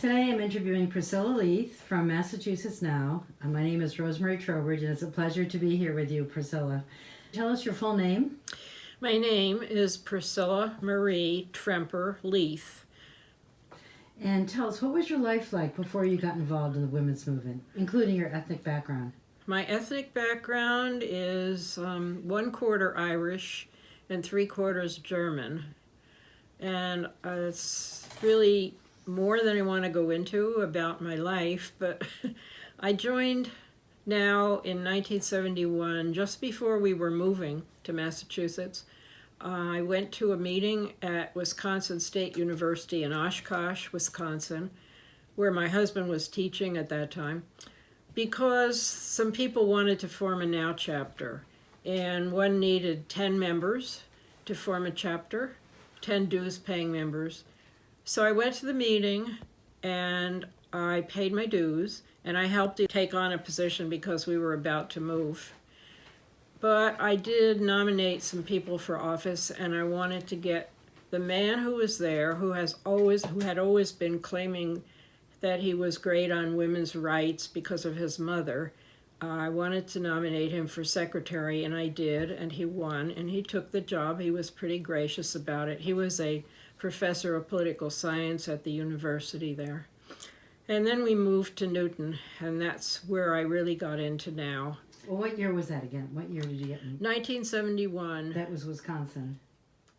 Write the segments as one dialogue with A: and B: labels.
A: Today I'm interviewing Priscilla Leith from Massachusetts now. My name is Rosemary Trowbridge, and it's a pleasure to be here with you, Priscilla. Tell us your full name.
B: My name is Priscilla Marie Tremper Leith.
A: And tell us, what was your life like before you got involved in the women's movement, including your ethnic background?
B: My ethnic background is 1/4 Irish and 3/4 German. And it's really more than I want to go into about my life, but I joined now in 1971, just before we were moving to Massachusetts. I went to a meeting at Wisconsin State University in Oshkosh, Wisconsin, where my husband was teaching at that time, because some people wanted to form a NOW chapter, and one needed 10 members to form a chapter, 10 dues-paying members. So I went to the meeting, and I paid my dues, and I helped to take on a position because we were about to move. But I did nominate some people for office, and I wanted to get the man who was there, who had always been claiming that he was great on women's rights because of his mother. I wanted to nominate him for secretary, and I did, and he won, and he took the job. He was pretty gracious about it. He was a professor of political science at the university there. And then we moved to Newton, and that's where I really got into NOW.
A: Well, what year was that again? What year did you get in?
B: 1971.
A: That was Wisconsin.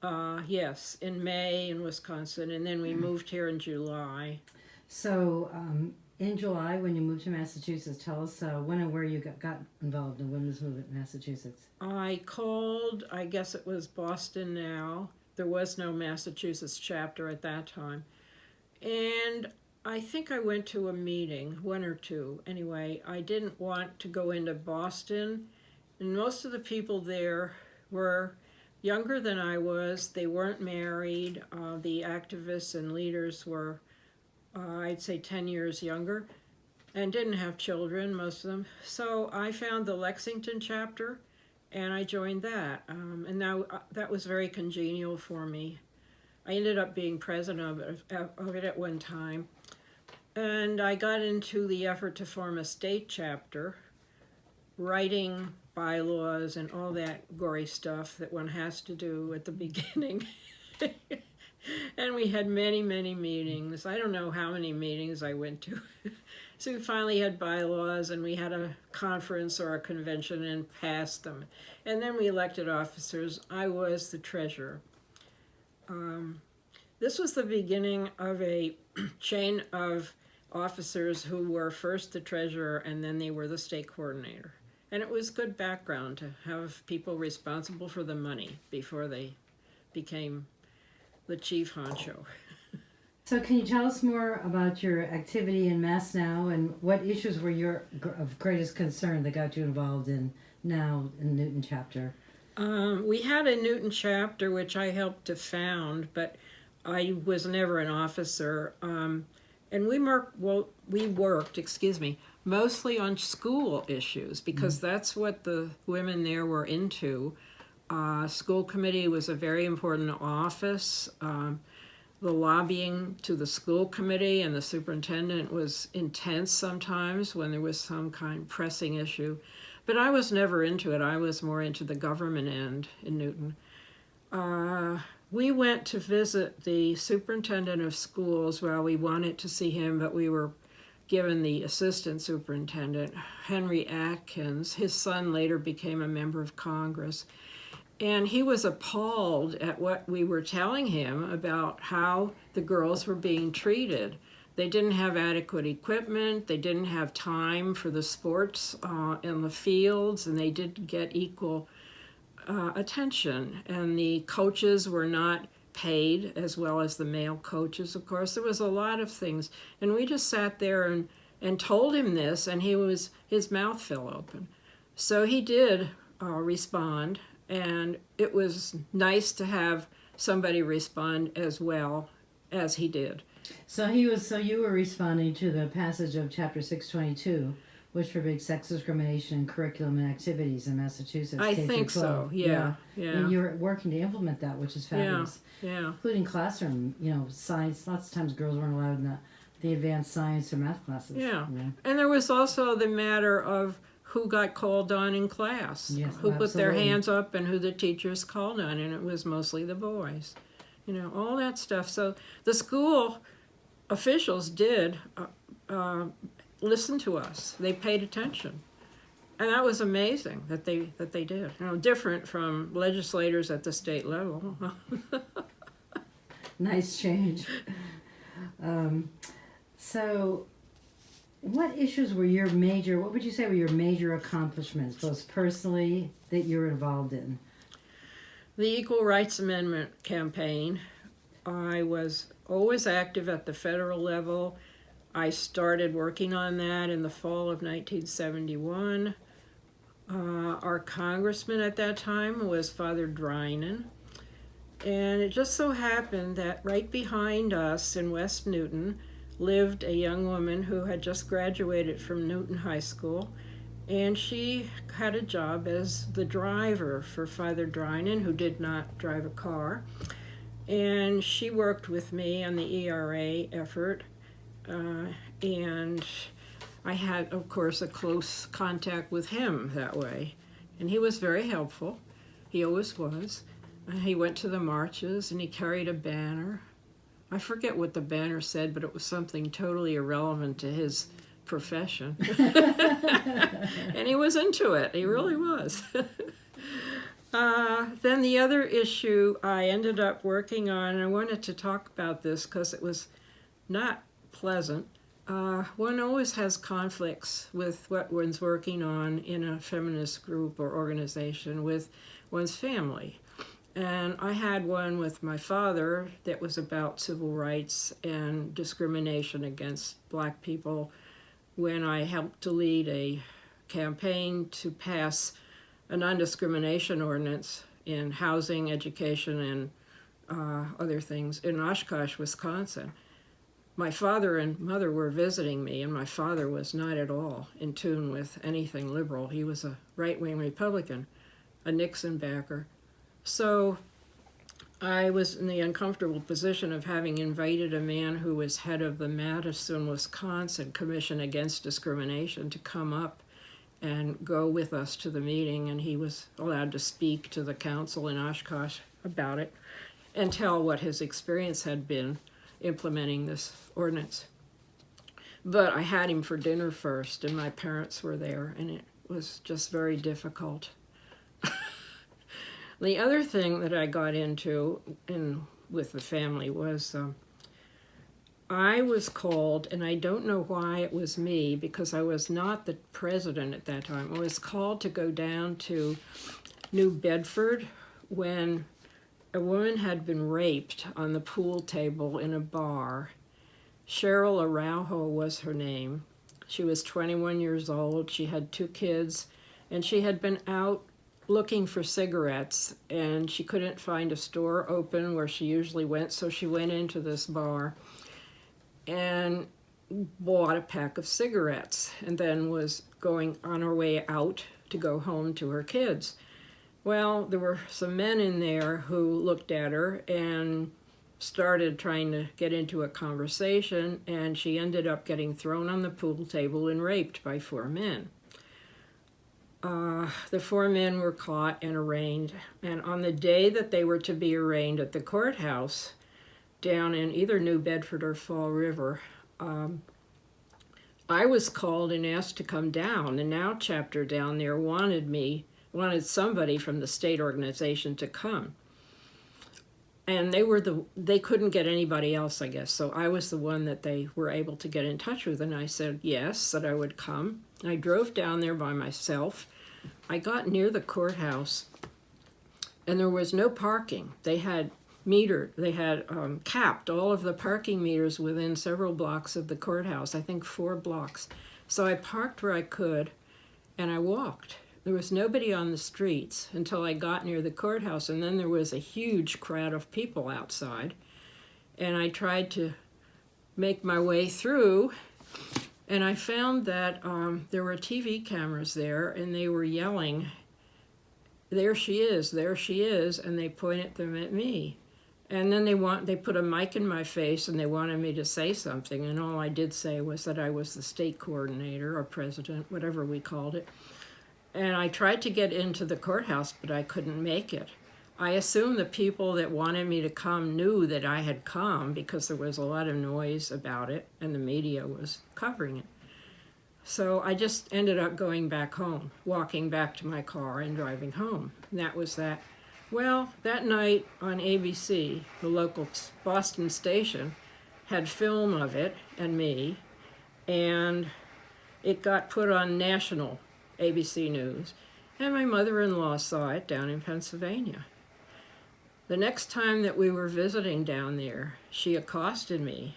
B: Yes, in May in Wisconsin, and then we moved here in July.
A: So in July, when you moved to Massachusetts, tell us when and where you got involved in the women's movement in Massachusetts.
B: I called, I guess it was Boston NOW. There was no Massachusetts chapter at that time. And I think I went to a meeting, one or two. Anyway, I didn't want to go into Boston. And most of the people there were younger than I was. They weren't married. The activists and leaders were, I'd say, 10 years younger and didn't have children, most of them. So I found the Lexington chapter, and I joined that. And now that was very congenial for me. I ended up being president of it at one time. And I got into the effort to form a state chapter, writing bylaws and all that gory stuff that one has to do at the beginning. And we had many, many meetings. I don't know how many meetings I went to. So we finally had bylaws, and we had a conference or a convention and passed them. And then we elected officers. I was the treasurer. This was the beginning of a chain of officers who were first the treasurer, and then they were the state coordinator. And it was good background to have people responsible for the money before they became the chief honcho.
A: So can you tell us more about your activity in Mass Now, and what issues were of greatest concern that got you involved in NOW in the Newton chapter?
B: We had a Newton chapter, which I helped to found, but I was never an officer. And we worked, mostly on school issues, because that's what the women there were into. School committee was a very important office. The lobbying to the school committee and the superintendent was intense sometimes when there was some kind of pressing issue. But I was never into it. I was more into the government end in Newton. We went to visit the superintendent of schools. Well, we wanted to see him, but we were given the assistant superintendent, Henry Atkins. His son later became a member of Congress. And he was appalled at what we were telling him about how the girls were being treated. They didn't have adequate equipment, they didn't have time for the sports in the fields, and they didn't get equal attention. And the coaches were not paid as well as the male coaches, of course. There was a lot of things. And we just sat there and told him this, and his mouth fell open. So he did respond. And it was nice to have somebody respond as well as he did.
A: So you were responding to the passage of Chapter 622, which forbids sex discrimination in curriculum and activities in Massachusetts.
B: I think so. Yeah.
A: And you're working to implement that, which is fabulous.
B: Yeah.
A: Including classroom, science. Lots of times girls weren't allowed in The advanced science or math classes.
B: Yeah. And there was also the matter of who got called on in class,
A: Yes,
B: who put their
A: absolutely.
B: hands up, and who the teachers called on, and it was mostly the boys. You know, all that stuff. So the school officials did listen to us. They paid attention. And that was amazing that they did. You know, different from legislators at the state level.
A: Nice change. So, what issues were what would you say were your major accomplishments, both personally that you're involved in?
B: The Equal Rights Amendment campaign. I was always active at the federal level. I started working on that in the fall of 1971. Our congressman at that time was Father Drinan. And it just so happened that right behind us in West Newton lived a young woman who had just graduated from Newton High School, and she had a job as the driver for Father Drinan, who did not drive a car. And she worked with me on the ERA effort, and I had, of course, a close contact with him that way. And he was very helpful. He always was. He went to the marches and he carried a banner. I forget what the banner said, but it was something totally irrelevant to his profession. And he was into it. He really was. Then the other issue I ended up working on, and I wanted to talk about this because it was not pleasant. One always has conflicts with what one's working on in a feminist group or organization with one's family. And I had one with my father that was about civil rights and discrimination against black people when I helped to lead a campaign to pass a non-discrimination ordinance in housing, education, and other things in Oshkosh, Wisconsin. My father and mother were visiting me, and my father was not at all in tune with anything liberal. He was a right-wing Republican, a Nixon backer. So I was in the uncomfortable position of having invited a man who was head of the Madison, Wisconsin Commission Against Discrimination to come up and go with us to the meeting, and he was allowed to speak to the council in Oshkosh about it and tell what his experience had been implementing this ordinance. But I had him for dinner first, and my parents were there, and it was just very difficult. The other thing that I got into with the family was I was called, and I don't know why it was me, because I was not the president at that time. I was called to go down to New Bedford when a woman had been raped on the pool table in a bar. Cheryl Araujo was her name. She was 21 years old. She had 2 kids, and she had been out looking for cigarettes, and she couldn't find a store open where she usually went, so she went into this bar and bought a pack of cigarettes and then was going on her way out to go home to her kids. Well, there were some men in there who looked at her and started trying to get into a conversation, and she ended up getting thrown on the pool table and raped by 4 men. The 4 men were caught and arraigned, and on the day that they were to be arraigned at the courthouse down in either New Bedford or Fall River, I was called and asked to come down. The NOW chapter down there wanted somebody from the state organization to come. And they couldn't get anybody else, I guess, so I was the one that they were able to get in touch with, and I said yes, that I would come. I drove down there by myself. I got near the courthouse, and there was no parking. They had capped all of the parking meters within several blocks of the courthouse, I think 4 blocks. So I parked where I could, and I walked. There was nobody on the streets until I got near the courthouse, and then there was a huge crowd of people outside, and I tried to make my way through, and I found that there were TV cameras there, and they were yelling, "There she is, there she is," and they pointed them at me. And then they put a mic in my face and they wanted me to say something, and all I did say was that I was the state coordinator or president, whatever we called it. And I tried to get into the courthouse, but I couldn't make it. I assume the people that wanted me to come knew that I had come because there was a lot of noise about it and the media was covering it. So I just ended up going back home, walking back to my car and driving home. And that was that. Well, that night on ABC, the local Boston station had film of it and me, and it got put on national ABC News, and my mother-in-law saw it down in Pennsylvania. The next time that we were visiting down there, she accosted me,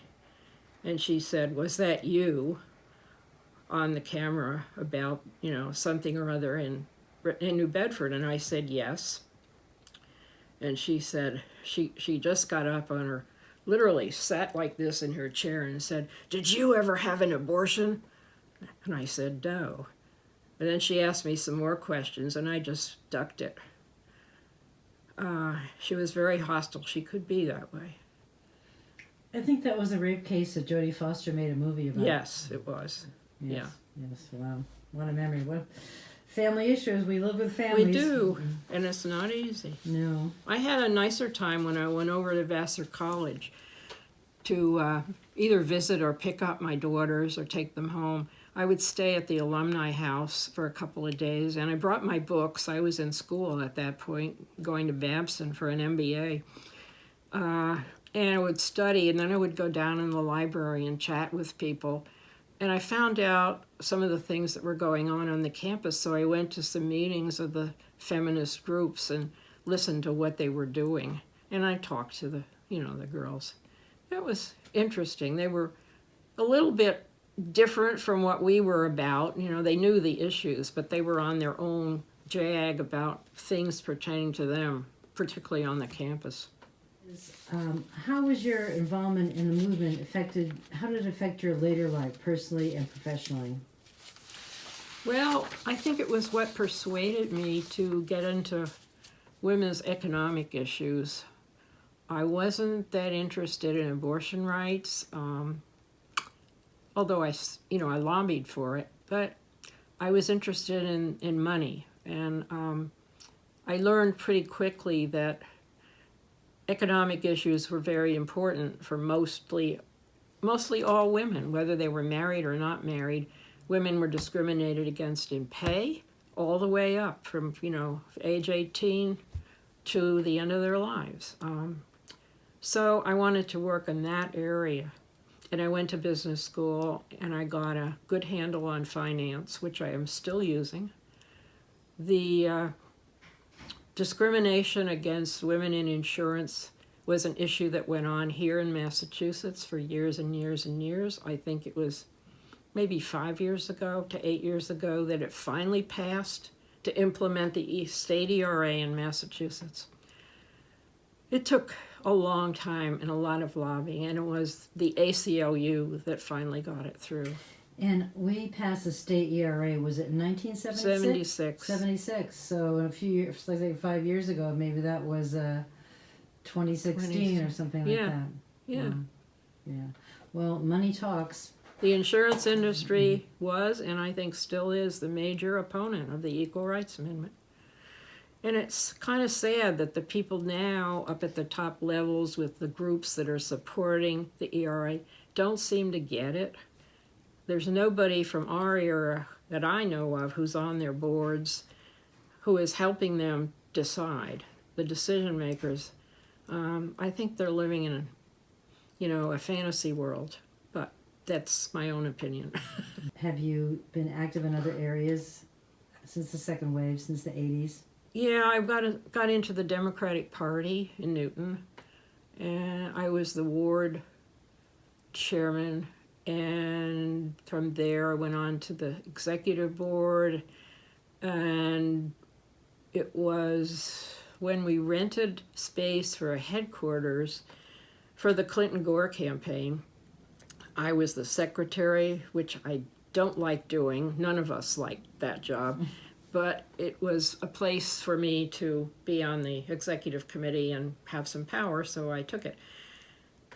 B: and she said, "Was that you on the camera about, something or other in New Bedford?" And I said, "Yes." And she said, she just got up on her, literally sat like this in her chair and said, "Did you ever have an abortion?" And I said, "No." And then she asked me some more questions, and I just ducked it. She was very hostile. She could be that way.
A: I think that was a rape case that Jodie Foster made a movie about.
B: Yes, it was.
A: Yes,
B: Yeah.
A: Yes, wow. What a memory. What family issues. We live with families.
B: We do, and it's not easy.
A: No.
B: I had a nicer time when I went over to Vassar College to either visit or pick up my daughters or take them home. I would stay at the alumni house for a couple of days, and I brought my books. I was in school at that point, going to Babson for an MBA. And I would study, and then I would go down in the library and chat with people. And I found out some of the things that were going on the campus, so I went to some meetings of the feminist groups and listened to what they were doing. And I talked to the girls. It was interesting. They were a little bit different from what we were about. They knew the issues, but they were on their own jag about things pertaining to them, particularly on the campus.
A: How was your involvement in the movement affected? How did it affect your later life, personally and professionally?
B: Well, I think it was what persuaded me to get into women's economic issues. I wasn't that interested in abortion rights, although I lobbied for it, but I was interested in money. And I learned pretty quickly that economic issues were very important for mostly all women, whether they were married or not married. Women were discriminated against in pay all the way up from, age 18 to the end of their lives. So I wanted to work in that area. And I went to business school, and I got a good handle on finance, which I am still using. The discrimination against women in insurance was an issue that went on here in Massachusetts for years and years and years. I think it was maybe 5 years ago to 8 years ago that it finally passed to implement the state ERA in Massachusetts. It took a long time and a lot of lobbying, and it was the ACLU that finally got it through.
A: And we passed the state ERA, was it in 1976? 76. So in a few years, like 5 years ago, maybe that was 2016 or something like that.
B: Yeah.
A: Yeah. Well, money talks.
B: The insurance industry was, and I think still is, the major opponent of the Equal Rights Amendment. And it's kind of sad that the people now up at the top levels with the groups that are supporting the ERA don't seem to get it. There's nobody from our era that I know of who's on their boards who is helping them decide, the decision makers. I think they're living in a fantasy world, but that's my own opinion.
A: Have you been active in other areas since the second wave, since the 80s?
B: Yeah, I got into the Democratic Party in Newton, and I was the ward chairman, and from there I went on to the executive board, and it was when we rented space for a headquarters for the Clinton-Gore campaign. I was the secretary, which I don't like doing. None of us liked that job. but it was a place for me to be on the executive committee and have some power, so I took it.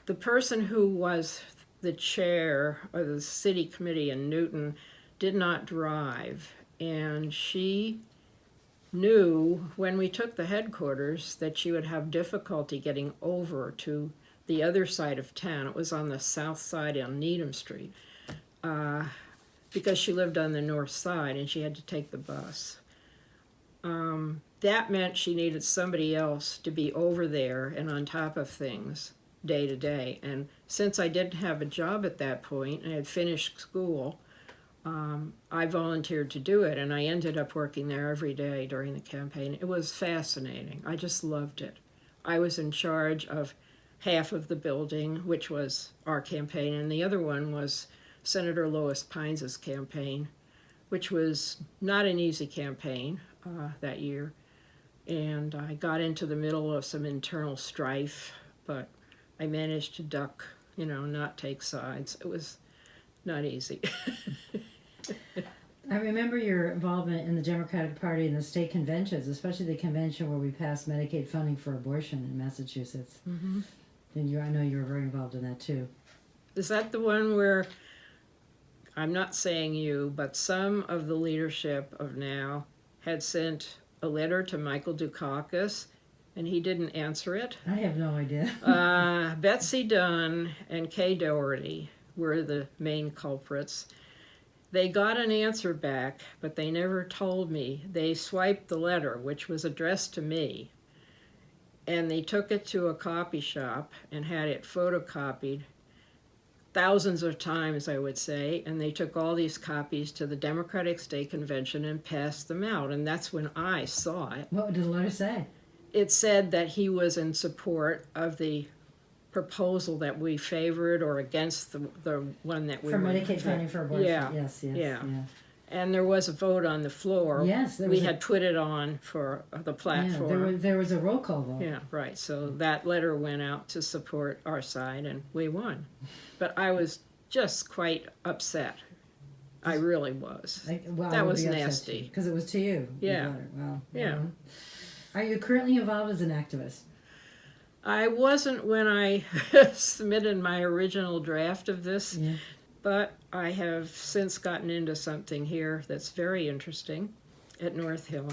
B: The person who was the chair of the city committee in Newton did not drive, and she knew when we took the headquarters that she would have difficulty getting over to the other side of town. It was on the south side on Needham Street, because she lived on the north side and she had to take the bus. That meant she needed somebody else to be over there and on top of things day to day. And since I didn't have a job at that point, I had finished school, I volunteered to do it, and I ended up working there every day during the campaign. It was fascinating. I just loved it. I was in charge of half of the building, which was our campaign, and the other one was Senator Lois Pines' campaign, which was not an easy campaign that year. And I got into the middle of some internal strife, but I managed to duck, not take sides. It was not easy.
A: I remember your involvement in the Democratic Party and the state conventions, especially the convention where we passed Medicaid funding for abortion in Massachusetts.
B: Mm-hmm.
A: And I know you were very involved in that too.
B: Is that the one where, I'm not saying you, but some of the leadership of now had sent a letter to Michael Dukakis, and he didn't answer it?
A: I have no idea.
B: Betsy Dunn and Kay Doherty were the main culprits. They got an answer back, but they never told me. They swiped the letter, which was addressed to me, and they took it to a copy shop and had it photocopied thousands of times, I would say, and they took all these copies to the Democratic State Convention and passed them out, and that's when I saw it.
A: What did the letter say?
B: It said that he was in support of the proposal that we favored or against the one that we
A: for
B: were...
A: Medicaid funding for abortion.
B: Yeah.
A: Yes.
B: And there was a vote on the floor.
A: Yes.
B: We had put it on for the platform.
A: Yeah, there was a roll call vote.
B: Yeah, right. So that letter went out to support our side, and we won. But I was just quite upset. I really was. That was nasty.
A: Because it was to you.
B: Yeah.
A: Wow.
B: Yeah.
A: Are you currently involved as an activist?
B: I wasn't when I submitted my original draft of this, but I have since gotten into something here that's very interesting at North Hill.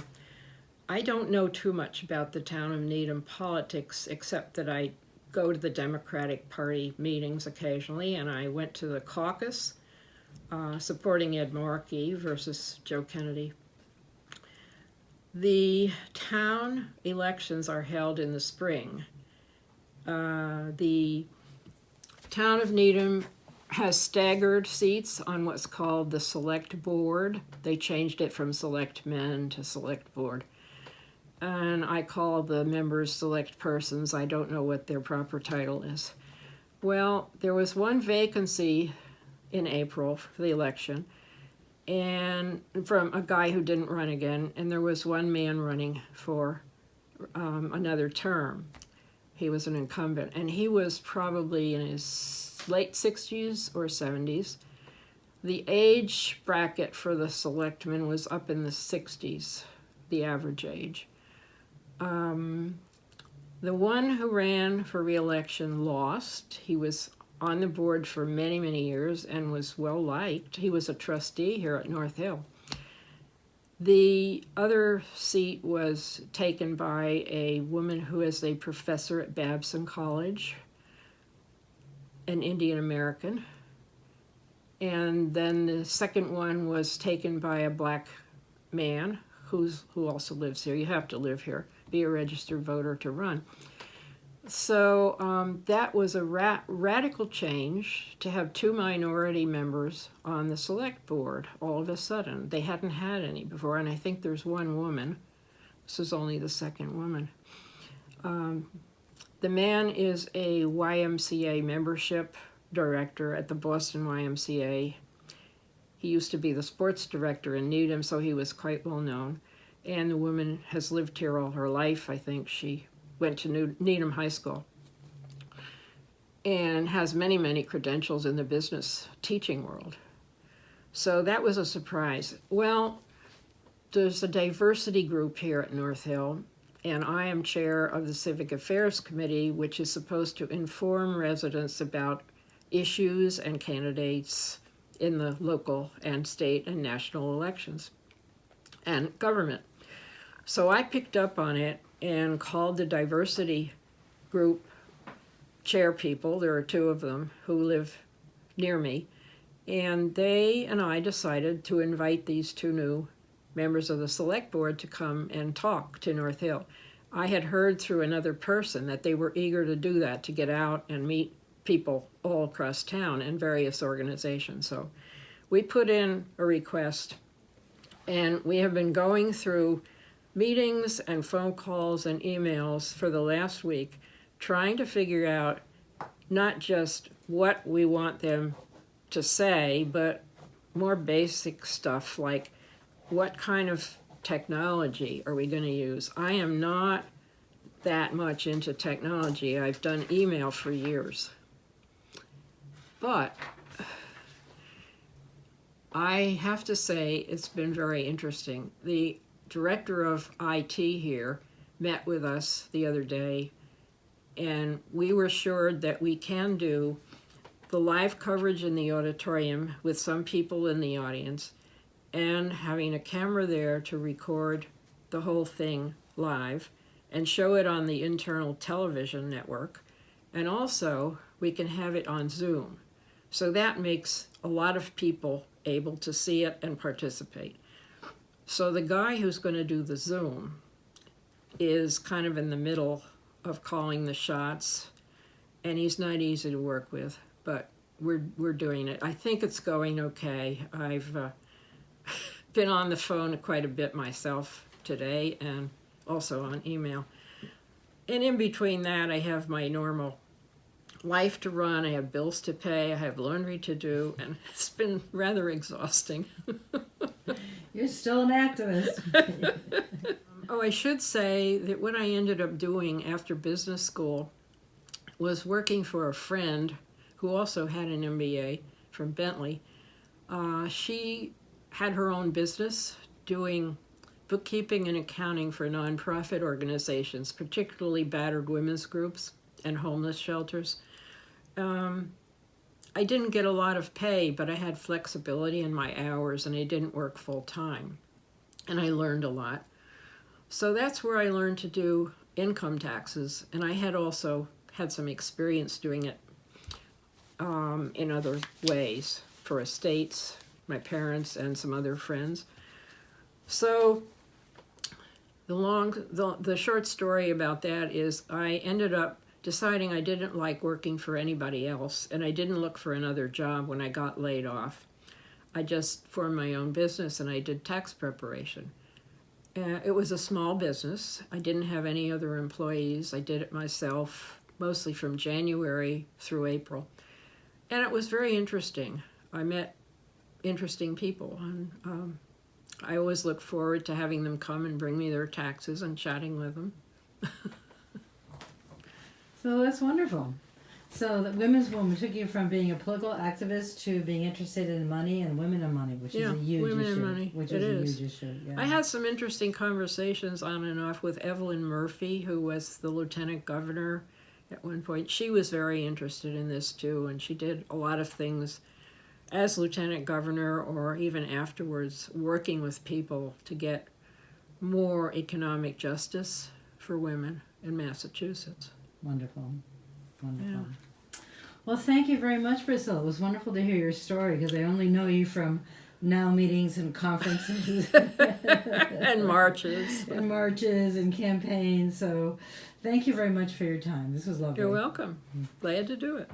B: I don't know too much about the town of Needham politics, except that I go to the Democratic Party meetings occasionally, and I went to the caucus supporting Ed Markey versus Joe Kennedy. The town elections are held in the spring. The town of Needham has staggered seats on what's called the select board. They changed it from select men to select board. And I call the members select persons. I don't know what their proper title is. Well, there was one vacancy in April for the election, and from a guy who didn't run again, and there was one man running for another term. He was an incumbent, and he was probably in his late 60s or 70s. The age bracket for the selectmen was up in the 60s, the average age. The one who ran for re-election lost. He was on the board for many, many years and was well liked. He was a trustee here at North Hill. The other seat was taken by a woman who is a professor at Babson College, an Indian American. And then the second one was taken by a black man who also lives here. You have to live here, be a registered voter to run. So that was a radical change to have two minority members on the select board all of a sudden. They hadn't had any before, and I think there's one woman. This is only the second woman. The man is a YMCA membership director at the Boston YMCA. He used to be the sports director in Needham, so he was quite well known. And the woman has lived here all her life. I think she went to Needham High School and has many, many credentials in the business teaching world. So that was a surprise. Well, there's a diversity group here at North Hill, and I am chair of the Civic Affairs Committee, which is supposed to inform residents about issues and candidates in the local and state and national elections and government. So I picked up on it and called the diversity group chair people. There are two of them who live near me, and they and I decided to invite these two new members of the select board to come and talk to North Hill. I had heard through another person that they were eager to do that, to get out and meet people all across town and various organizations. So we put in a request, and we have been going through meetings and phone calls and emails for the last week, trying to figure out not just what we want them to say, but more basic stuff like what kind of technology are we going to use? I am not that much into technology. I've done email for years. But I have to say it's been very interesting. The director of IT here met with us the other day, and we were assured that we can do the live coverage in the auditorium with some people in the audience, and having a camera there to record the whole thing live and show it on the internal television network. And also, we can have it on Zoom. So that makes a lot of people able to see it and participate. So the guy who's going to do the Zoom is kind of in the middle of calling the shots, and he's not easy to work with, but we're doing it. I think it's going okay. I've been on the phone quite a bit myself today and also on email. And in between that, I have my normal life to run. I have bills to pay. I have laundry to do, and it's been rather exhausting.
A: You're still an activist.
B: Oh, I should say that what I ended up doing after business school was working for a friend who also had an MBA from Bentley. She had her own business doing bookkeeping and accounting for nonprofit organizations, particularly battered women's groups and homeless shelters. I didn't get a lot of pay, but I had flexibility in my hours, and I didn't work full time. And I learned a lot. So that's where I learned to do income taxes, and I had also had some experience doing it in other ways for estates, my parents, and some other friends. So the short story about that is I ended up deciding I didn't like working for anybody else, and I didn't look for another job when I got laid off. I just formed my own business, and I did tax preparation. It was a small business. I didn't have any other employees. I did it myself, mostly from January through April. And it was very interesting. I met interesting people, and I always look forward to having them come and bring me their taxes and chatting with them.
A: So that's wonderful. So the Women's Woman took you from being a political activist to being interested in money and women and money, which is a huge
B: women
A: issue.
B: And money.
A: Which
B: it
A: is
B: is.
A: A huge issue. Yeah.
B: I had some interesting conversations on and off with Evelyn Murphy, who was the lieutenant governor at one point. She was very interested in this too, and she did a lot of things as lieutenant governor or even afterwards, working with people to get more economic justice for women in Massachusetts.
A: Wonderful. Wonderful.
B: Yeah.
A: Well, thank you very much, Priscilla. It was wonderful to hear your story because I only know you from now meetings and conferences.
B: And marches.
A: And marches and campaigns. So thank you very much for your time. This was lovely.
B: You're welcome. Glad to do it.